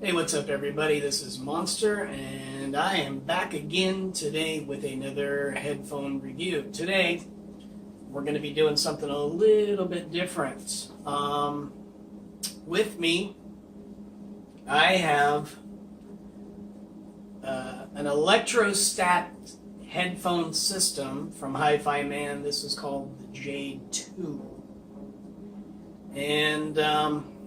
Hey, what's up, everybody? This is Monster, and I am back again today with another headphone review. Today, we're going to be doing something a little bit different. With me, I have an electrostat headphone system from Hifiman. This is called the Jade 2. And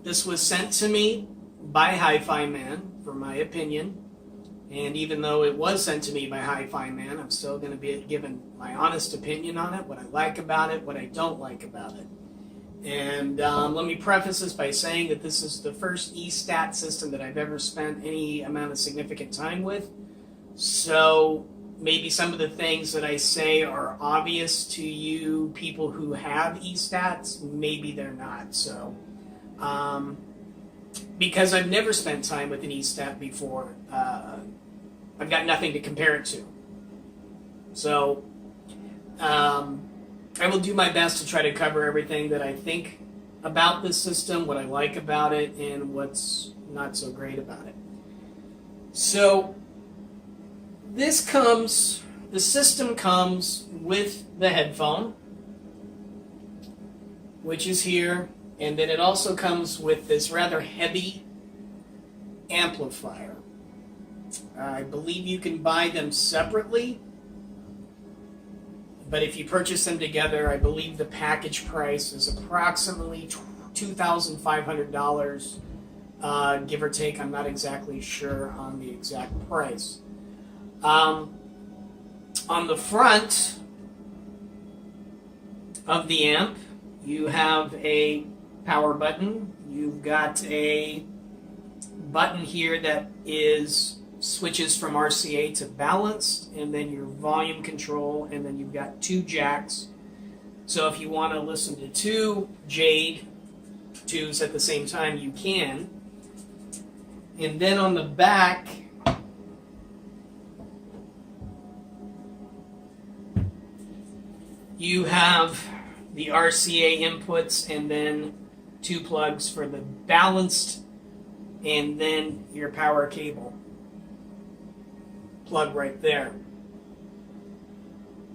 this was sent to me by Hifiman, for my opinion. And even though it was sent to me by Hifiman, I'm still going to be given my honest opinion on it, what I like about it, what I don't like about it. And let me preface this by saying that this is the first e-stat system that I've ever spent any amount of significant time with. So maybe some of the things that I say are obvious to you people who have e-stats, maybe they're not. So, because I've never spent time with an e-stat before, I've got nothing to compare it to. So, I will do my best to try to cover everything that I think about this system, what I like about it, and what's not so great about it. So, the system comes with the headphone, which is here, and then it also comes with this rather heavy amplifier. I believe you can buy them separately, but if you purchase them together, I believe the package price is approximately $2,500, give or take. I'm not exactly sure on the exact price. On the front of the amp, you have a power button. You've got a button here that switches from RCA to balanced, and then your volume control, and then you've got two jacks. So if you want to listen to two Jade 2s at the same time, you can. And then on the back, you have the RCA inputs and then two plugs for the balanced and then your power cable plug right there.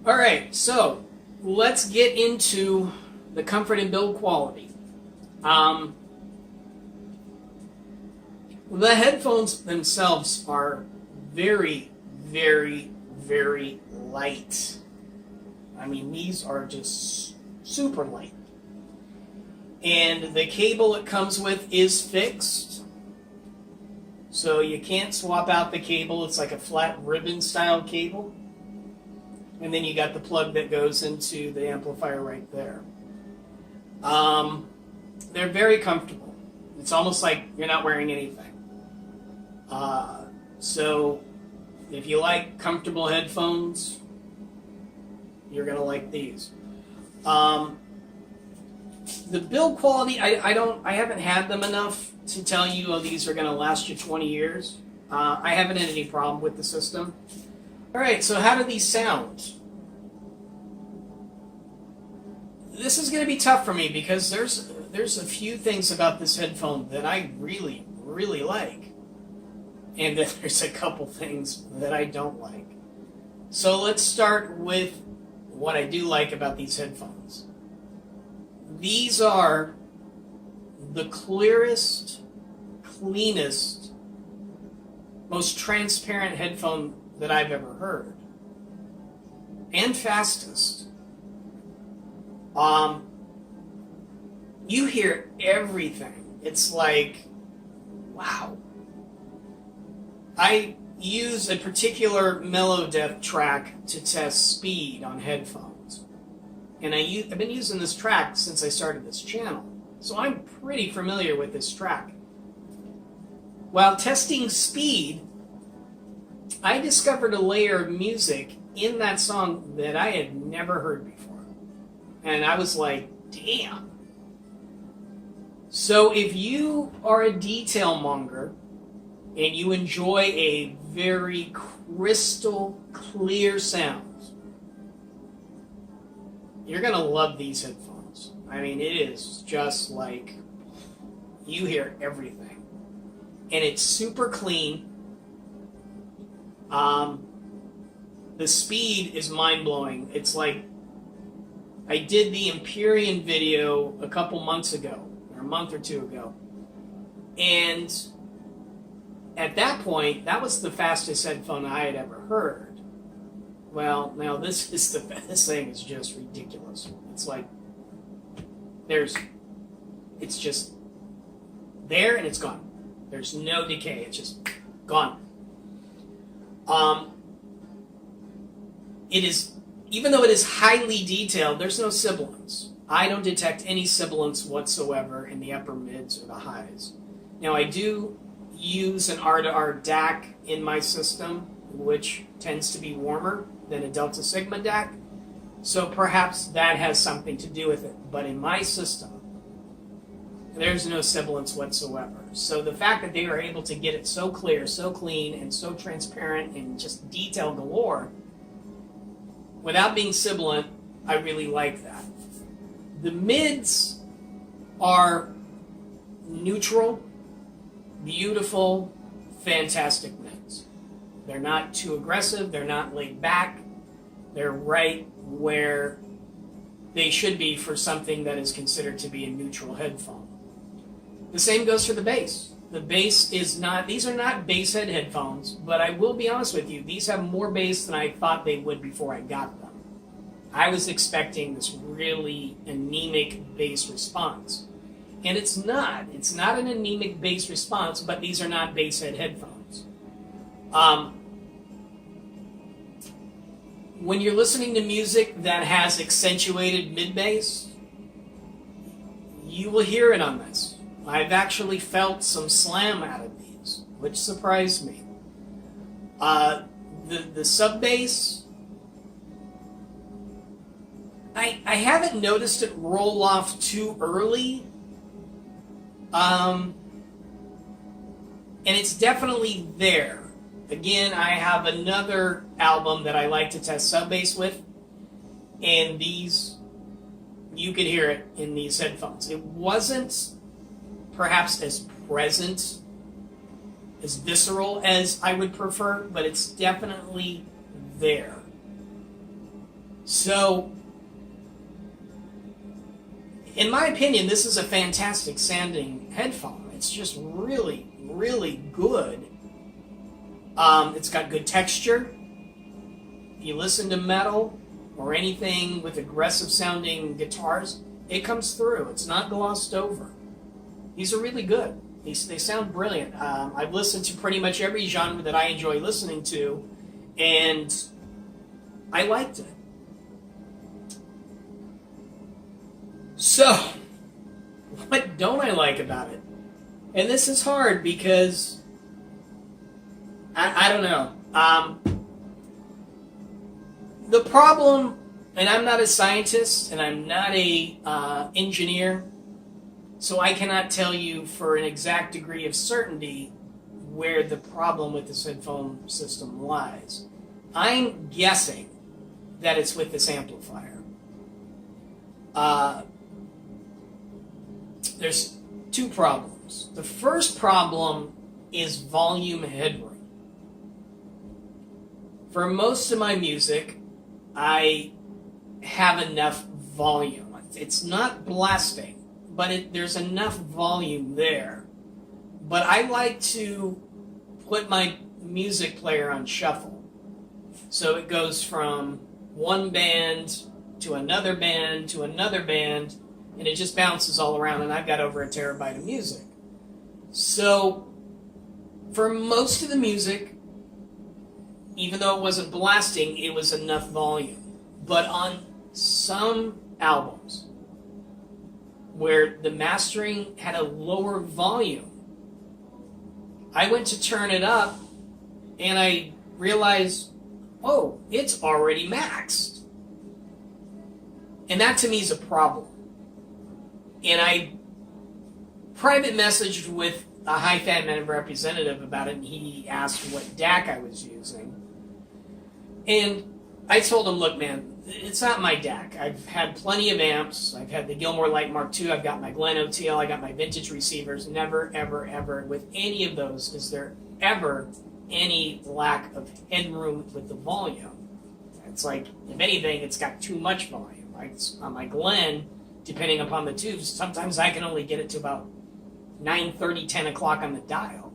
All right, so let's get into the comfort and build quality. The headphones themselves are very, very, very light. I mean, these are just super light. And the cable it comes with is fixed. So you can't swap out the cable. It's like a flat ribbon style cable. And then you got the plug that goes into the amplifier right there. They're very comfortable. It's almost like you're not wearing anything. So if you like comfortable headphones, you're going to like these. The build quality, I haven't had them enough to tell you, oh, these are going to last you 20 years. I haven't had any problem with the system. All right, so how do these sound? This is going to be tough for me because there's a few things about this headphone that I really, really like. And then there's a couple things that I don't like. So let's start with what I do like about these headphones. These are the clearest, cleanest, most transparent headphone that I've ever heard. And fastest. You hear everything. It's like, wow. I use a particular mellow depth track to test speed on headphones. And I've been using this track since I started this channel. So I'm pretty familiar with this track. While testing speed, I discovered a layer of music in that song that I had never heard before. And I was like, damn. So if you are a detail monger and you enjoy a very crystal clear sound, you're going to love these headphones. I mean, it is just like you hear everything. and it's super clean. The speed is mind-blowing. It's like I did the Empyrean video a couple months ago, or a month or two ago, and at that point, that was the fastest headphone I had ever heard. Well, now this thing is just ridiculous. It's like it's just there and it's gone. There's no decay. It's just gone. It is, even though it is highly detailed, there's no sibilance. I don't detect any sibilance whatsoever in the upper mids or the highs. Now, I do use an R-to-R DAC in my system, which tends to be warmer than a Delta Sigma DAC, so perhaps that has something to do with it. But in my system, there's no sibilance whatsoever. So the fact that they were able to get it so clear, so clean, and so transparent, and just detail galore, without being sibilant, I really like that. The mids are neutral, beautiful, fantastic mids. They're not too aggressive, they're not laid back, they're right where they should be for something that is considered to be a neutral headphone. The same goes for the bass. The bass is not, these are not bass head headphones, but I will be honest with you, these have more bass than I thought they would before I got them. I was expecting this really anemic bass response. And it's not. It's not an anemic bass response, but these are not bass head headphones. When you're listening to music that has accentuated mid-bass, you will hear it on this. I've actually felt some slam out of these, which surprised me. The sub-bass, I haven't noticed it roll off too early. And it's definitely there. Again, I have another album that I like to test sub-bass with, and these, you could hear it in these headphones. It wasn't perhaps as present, as visceral as I would prefer, but it's definitely there. So, in my opinion, this is a fantastic sounding headphone. It's just really, really good. It's got good texture. If you listen to metal or anything with aggressive sounding guitars, it comes through. It's not glossed over. These are really good. They sound brilliant. I've listened to pretty much every genre that I enjoy listening to, and I liked it. So, what don't I like about it? And this is hard because I don't know. The problem, and I'm not a scientist, and I'm not a engineer, so I cannot tell you for an exact degree of certainty where the problem with this headphone system lies. I'm guessing that it's with this amplifier. There's two problems. The first problem is volume headroom. For most of my music, I have enough volume. It's not blasting, but there's enough volume there. But I like to put my music player on shuffle. So it goes from one band to another band to another band, and it just bounces all around, and I've got over 1 terabyte of music. So for most of the music, even though it wasn't blasting, it was enough volume. But on some albums where the mastering had a lower volume, I went to turn it up and I realized, oh, it's already maxed. And that to me is a problem. And I private messaged with a Hifiman representative about it, and he asked what DAC I was using. And I told him, look, man, it's not my DAC. I've had plenty of amps. I've had the Gilmore Light Mark II. I've got my Glen OTL. I got my vintage receivers. Never, ever, ever with any of those is there ever any lack of headroom with the volume. It's like, if anything, it's got too much volume. Right? On my Glen, depending upon the tubes, sometimes I can only get it to about 9:30, 10 o'clock on the dial.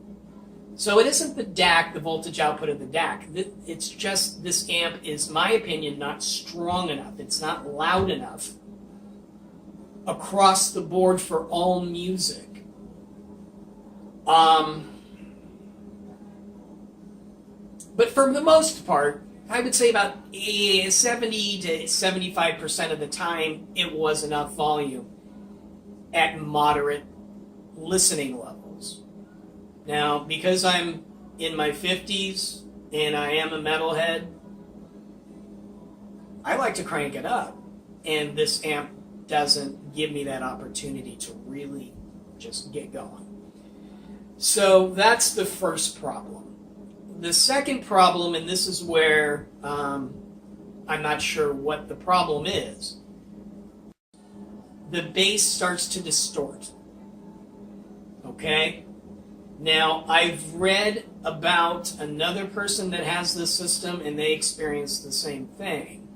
So it isn't the DAC, the voltage output of the DAC. It's just this amp is, my opinion, not strong enough. It's not loud enough across the board for all music. But for the most part, I would say about 70 to 75% of the time, it was enough volume at moderate listening levels. Now, because I'm in my 50s and I am a metalhead, I like to crank it up. And this amp doesn't give me that opportunity to really just get going. So that's the first problem. The second problem, and this is where I'm not sure what the problem is, the bass starts to distort. Okay? Now, I've read about another person that has this system, and they experienced the same thing.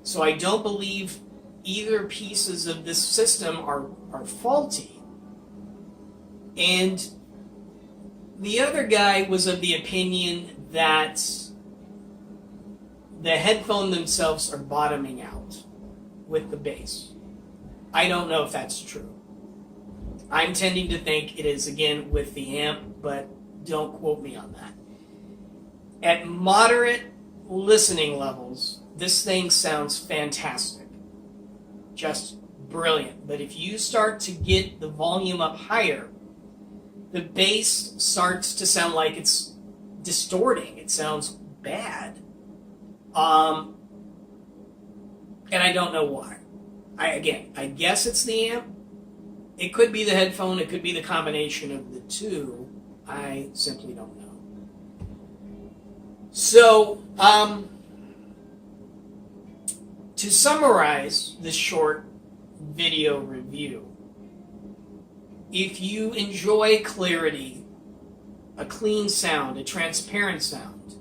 So I don't believe either pieces of this system are faulty. And the other guy was of the opinion that the headphones themselves are bottoming out with the bass. I don't know if that's true. I'm tending to think it is, again, with the amp, but don't quote me on that. At moderate listening levels, this thing sounds fantastic. Just brilliant. But if you start to get the volume up higher, the bass starts to sound like it's distorting. It sounds bad. And I don't know why. I guess it's the amp. It could be the headphone. It could be the combination of the two. I simply don't know. So, to summarize this short video review, if you enjoy clarity, a clean sound, a transparent sound,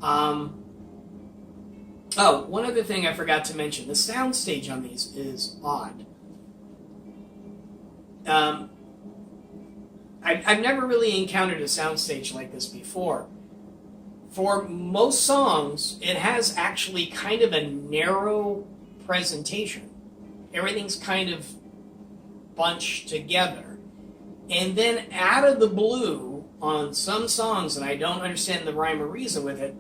oh, one other thing I forgot to mention, the sound stage on these is odd. I've never really encountered a soundstage like this before. For most songs, it has actually kind of a narrow presentation. Everything's kind of bunched together. And then out of the blue, on some songs, and I don't understand the rhyme or reason with it,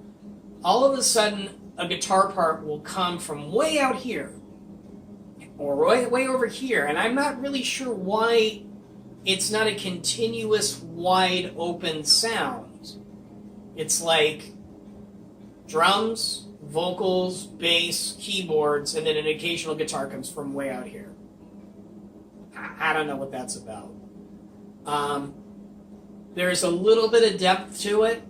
all of a sudden a guitar part will come from way out here or way over here, and I'm not really sure why it's not a continuous, wide open sound. It's like drums, vocals, bass, keyboards, and then an occasional guitar comes from way out here. I don't know what that's about. There's a little bit of depth to it,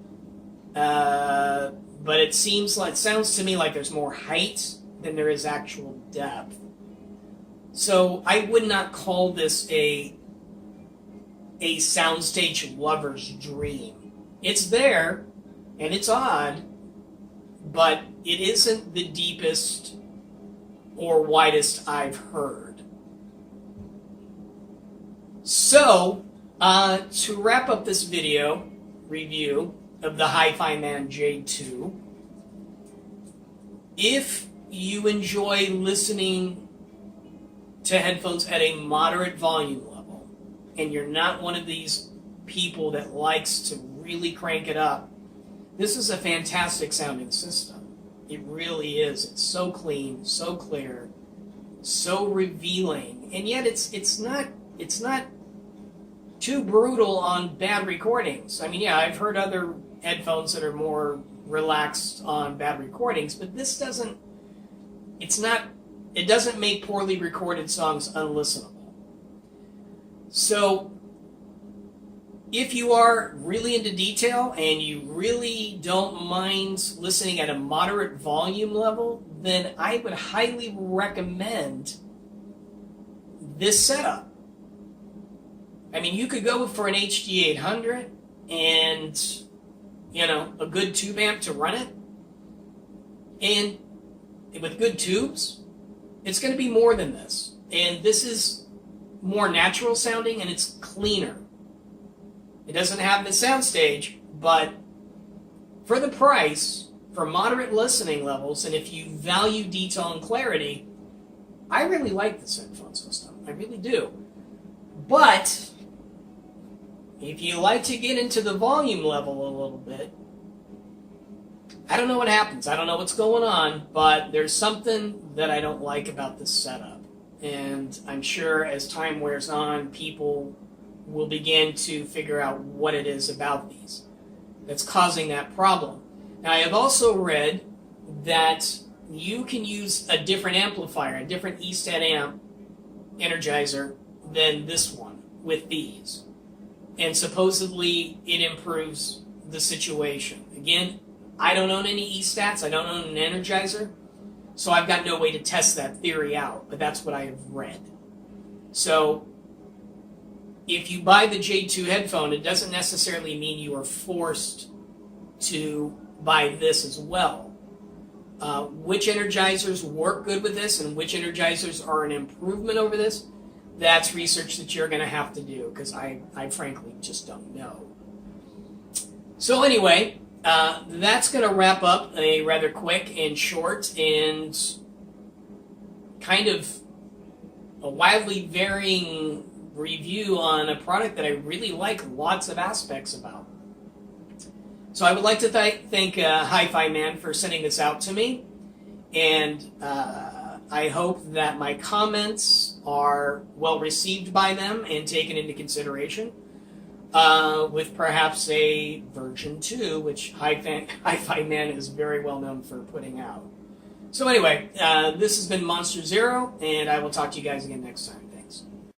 but it sounds to me like there's more height than there is actual depth. So I would not call this a soundstage lover's dream. It's there, and it's odd, but it isn't the deepest or widest I've heard. So, to wrap up this video review of the Hifiman Jade 2, if you enjoy listening to headphones at a moderate volume level, and you're not one of these people that likes to really crank it up, this is a fantastic sounding system. It really is. It's so clean, so clear, so revealing, and yet it's not too brutal on bad recordings. I mean, yeah, I've heard other headphones that are more relaxed on bad recordings, but this doesn't make poorly recorded songs unlistenable. So If you are really into detail and you really don't mind listening at a moderate volume level, then I would highly recommend this setup. I mean, you could go for an HD 800 and, you know, a good tube amp to run it. And with good tubes, it's going to be more than this. And this is more natural sounding and it's cleaner. It doesn't have the soundstage, but for the price, for moderate listening levels, and if you value detail and clarity, I really like this headphone system. I really do. But if you like to get into the volume level a little bit, I don't know what happens. I don't know what's going on, but there's something that I don't like about this setup. And I'm sure as time wears on, people will begin to figure out what it is about these that's causing that problem. Now, I have also read that you can use a different amplifier, a different E-stat amp energizer than this one with these. And supposedly it improves the situation. Again, I don't own any E-stats, I don't own an energizer, so I've got no way to test that theory out, but that's what I have read. So if you buy the Jade 2 headphone, it doesn't necessarily mean you are forced to buy this as well. Which energizers work good with this and which energizers are an improvement over this, that's research that you're going to have to do, because I frankly just don't know. So anyway, that's going to wrap up a rather quick and short and kind of a wildly varying review on a product that I really like lots of aspects about. So I would like to thank Hifiman for sending this out to me, and I hope that my comments are well received by them and taken into consideration, with perhaps a version 2, which Hifiman is very well known for putting out. So anyway, this has been Monster Zero, and I will talk to you guys again next time.